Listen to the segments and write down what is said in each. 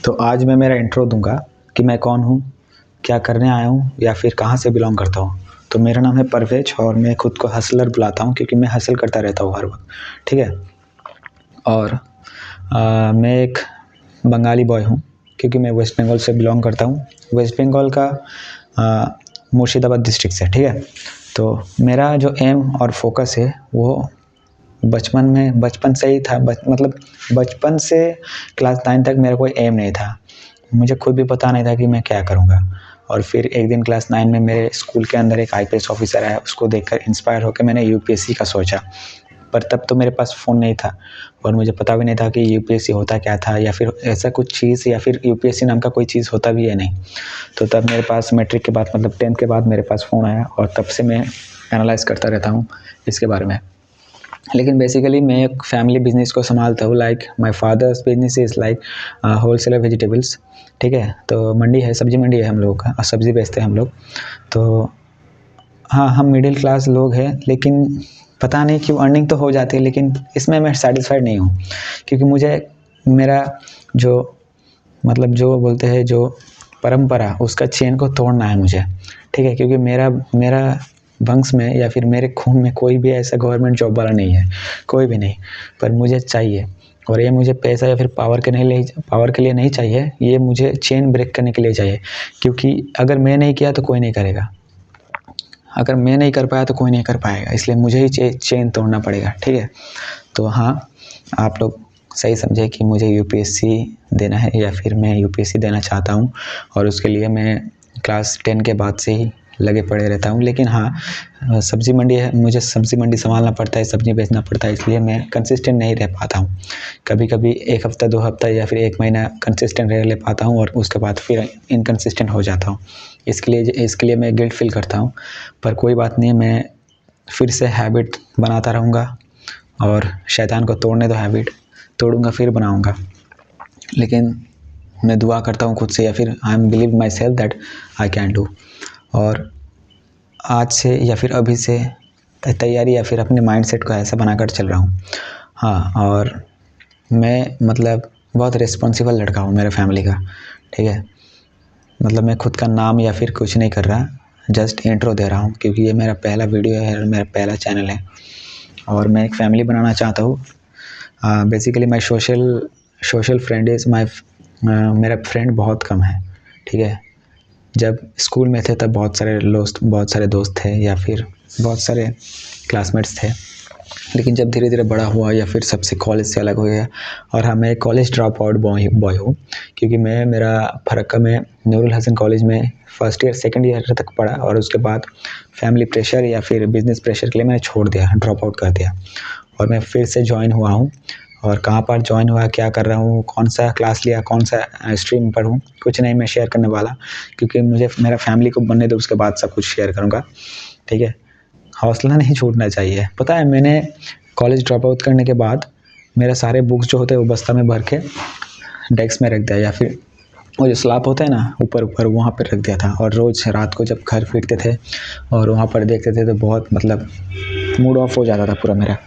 तो आज मैं मेरा इंट्रो दूंगा कि मैं कौन हूँ, क्या करने आया हूँ या फिर कहाँ से बिलोंग करता हूँ। तो मेरा नाम है परवेज और मैं खुद को हसलर बुलाता हूँ क्योंकि मैं हसल करता रहता हूँ हर वक्त, ठीक है। और मैं एक बंगाली बॉय हूँ क्योंकि मैं वेस्ट बंगाल से बिलोंग करता हूँ। वेस्ट बंगाल का मुर्शिदाबाद डिस्ट्रिक्ट से, ठीक है। तो मेरा जो एम और फोकस है वो बचपन से ही था। मतलब बचपन से क्लास 9 तक मेरा कोई एम नहीं था। मुझे खुद भी पता नहीं था कि मैं क्या करूँगा। और फिर एक दिन क्लास 9 में मेरे स्कूल के अंदर एक आईपीएस ऑफिसर आया, उसको देखकर इंस्पायर होकर मैंने यूपीएससी का सोचा। पर तब तो मेरे पास फ़ोन नहीं था और मुझे पता भी नहीं था कि यूपीएससी होता क्या था या फिर ऐसा कुछ चीज़ या फिर यूपीएससी नाम का कोई चीज़ होता भी है नहीं। तो तब मेरे पास मैट्रिक के बाद मतलब 10th के बाद मेरे पास फ़ोन आया और तब से मैं एनालाइज़ करता रहता हूँ इसके बारे में। लेकिन बेसिकली मैं एक फैमिली बिजनेस को संभालता हूँ। Like my father's business is like wholesaler vegetables, ठीक है। तो मंडी है, सब्जी मंडी है हम लोगों का और सब्ज़ी बेचते हैं हम लोग। तो हाँ, हम मिडिल क्लास लोग हैं, लेकिन पता नहीं क्यों अर्निंग तो हो जाती है, लेकिन इसमें मैं सेटिस्फाइड नहीं हूँ क्योंकि मुझे मेरा जो मतलब जो बोलते हैं जो परंपरा, उसका चेन को तोड़ना है मुझे, ठीक है। क्योंकि मेरा वंश में या फिर मेरे खून में कोई भी ऐसा गवर्नमेंट जॉब वाला नहीं है, कोई भी नहीं। पर मुझे चाहिए और ये मुझे पैसा या फिर पावर के लिए नहीं चाहिए, ये मुझे चेन ब्रेक करने के लिए चाहिए। क्योंकि अगर मैं नहीं किया तो कोई नहीं करेगा, अगर मैं नहीं कर पाया तो कोई नहीं कर पाएगा, इसलिए मुझे ही चेन तोड़ना पड़ेगा, ठीक है। तो हाँ, आप लोग सही समझे कि मुझे यूपीएससी देना है या फिर मैं यूपीएससी देना चाहता हूँ और उसके लिए मैं क्लास 10 के बाद से ही लगे पड़े रहता हूँ। लेकिन हाँ, सब्ज़ी मंडी है, मुझे सब्ज़ी मंडी संभालना पड़ता है, सब्ज़ी बेचना पड़ता है, इसलिए मैं कंसिस्टेंट नहीं रह पाता हूँ। कभी कभी 1 हफ़्ता 2 हफ़्ता या फिर 1 महीना कंसिस्टेंट रह ले पाता हूँ और उसके बाद फिर इनकंसिस्टेंट हो जाता हूँ। इसके लिए मैं गिल्ट फील करता हूँ। पर कोई बात नहीं, मैं फिर से हैबिट बनाता रहूँगा और शैतान को तोड़ने दो, हैबिट तोड़ूँगा फिर बनाऊँगा। लेकिन मैं दुआ करता हूँ खुद से या फिर I am believe my self that I can do. और आज से या फिर अभी से तैयारी या फिर अपने माइंडसेट को ऐसा बनाकर चल रहा हूँ। हाँ, और मैं मतलब बहुत रिस्पॉन्सिबल लड़का हूँ मेरे फैमिली का, ठीक है। मतलब मैं खुद का नाम या फिर कुछ नहीं कर रहा, जस्ट इंट्रो दे रहा हूँ क्योंकि ये मेरा पहला वीडियो है और मेरा पहला चैनल है और मैं एक फैमिली बनाना चाहता हूँ। Basically my social friend is मेरा फ्रेंड बहुत कम है, ठीक है। जब स्कूल में थे तब बहुत सारे दोस्त थे या फिर बहुत सारे क्लासमेट्स थे। लेकिन जब धीरे धीरे बड़ा हुआ या फिर सबसे कॉलेज से अलग हो गया और हाँ, मैं कॉलेज ड्रॉप आउट बॉय हूँ क्योंकि मेरा फरक्का में नूरुल हसन कॉलेज में फर्स्ट ईयर सेकंड ईयर तक पढ़ा और उसके बाद फैमिली प्रेशर या फिर बिजनेस प्रेशर के लिए मैंने छोड़ दिया, ड्रॉप आउट कर दिया। और मैं फिर से ज्वाइन हुआ हूँ और कहाँ पर ज्वाइन हुआ, क्या कर रहा हूँ, कौन सा क्लास लिया, कौन सा स्ट्रीम पर हूँ, कुछ नहीं मैं शेयर करने वाला क्योंकि मुझे मेरा फैमिली को बनने दो, उसके बाद सब कुछ शेयर करूँगा, ठीक है। हौसला नहीं छूटना चाहिए। पता है, मैंने कॉलेज ड्रॉप आउट करने के बाद मेरे सारे बुक्स जो होते हैं वो बस्ता में भर के डेस्क में रख दिया या फिर वो जो स्लैब होता है ना ऊपर वहाँ पर रख दिया था। और रोज़ रात को जब घर फिरते थे और वहाँ पर देखते थे तो बहुत मतलब मूड ऑफ हो जाता था पूरा मेरा।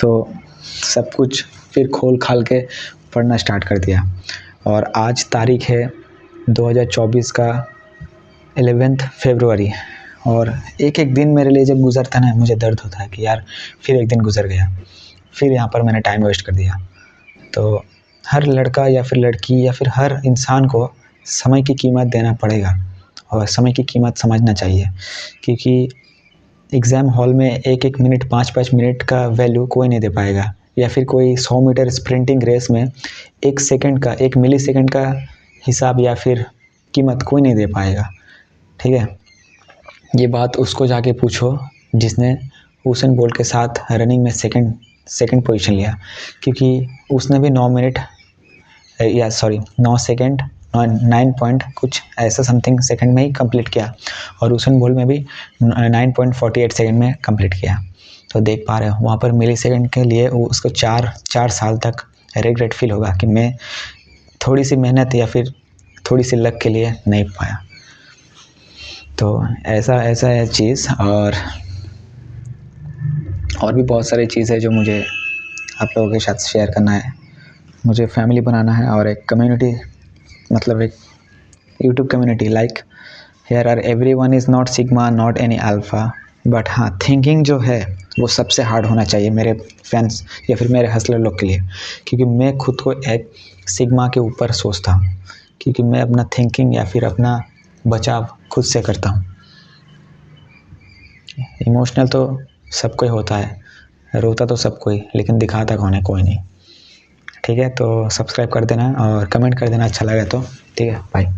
तो सब कुछ फिर खोल खाल के पढ़ना स्टार्ट कर दिया और आज तारीख है 2024 का 11 फरवरी और एक एक दिन मेरे लिए जब गुजरता ना मुझे दर्द होता है कि यार फिर एक दिन गुजर गया, फिर यहाँ पर मैंने टाइम वेस्ट कर दिया। तो हर लड़का या फिर लड़की या फिर हर इंसान को समय की कीमत देना पड़ेगा और समय की कीमत समझना चाहिए क्योंकि एग्ज़ाम हॉल में एक एक मिनट 5-5 मिनट का वैल्यू कोई नहीं दे पाएगा या फिर कोई 100 मीटर स्प्रिंटिंग रेस में 1 मिली सेकेंड का हिसाब या फिर कीमत कोई नहीं दे पाएगा, ठीक है। ये बात उसको जाके पूछो जिसने उसेन बोल्ट के साथ रनिंग में सेकंड पोजीशन लिया क्योंकि उसने भी 9 सेकंड 9 पॉइंट कुछ ऐसा समथिंग सेकंड में ही कंप्लीट किया और उसेन बोल्ट में भी 9.48 सेकंड में कंप्लीट किया। तो देख पा रहे हो वहाँ पर मिली सेकंड के लिए उसको 4 साल तक रिग्रेट फील होगा कि मैं थोड़ी सी मेहनत या फिर थोड़ी सी लक के लिए नहीं पाया। तो ऐसा है चीज़ और भी बहुत सारी चीज़ है जो मुझे आप लोगों के साथ शेयर करना है। मुझे फैमिली बनाना है और एक कम्युनिटी मतलब एक YouTube community like here are everyone is not sigma not any alpha, but हाँ थिंकिंग जो है वो सबसे हार्ड होना चाहिए मेरे फैंस या फिर मेरे हसलर लोग के लिए, क्योंकि मैं खुद को एक सिग्मा के ऊपर सोचता हूँ, क्योंकि मैं अपना थिंकिंग या फिर अपना बचाव खुद से करता हूँ। इमोशनल तो सबको ही होता है, रोता तो सबको ही, लेकिन दिखाता कौन है? कोई नहीं। ठीक है, तो सब्सक्राइब कर देना और कमेंट कर देना अच्छा लगे तो। ठीक है, बाय।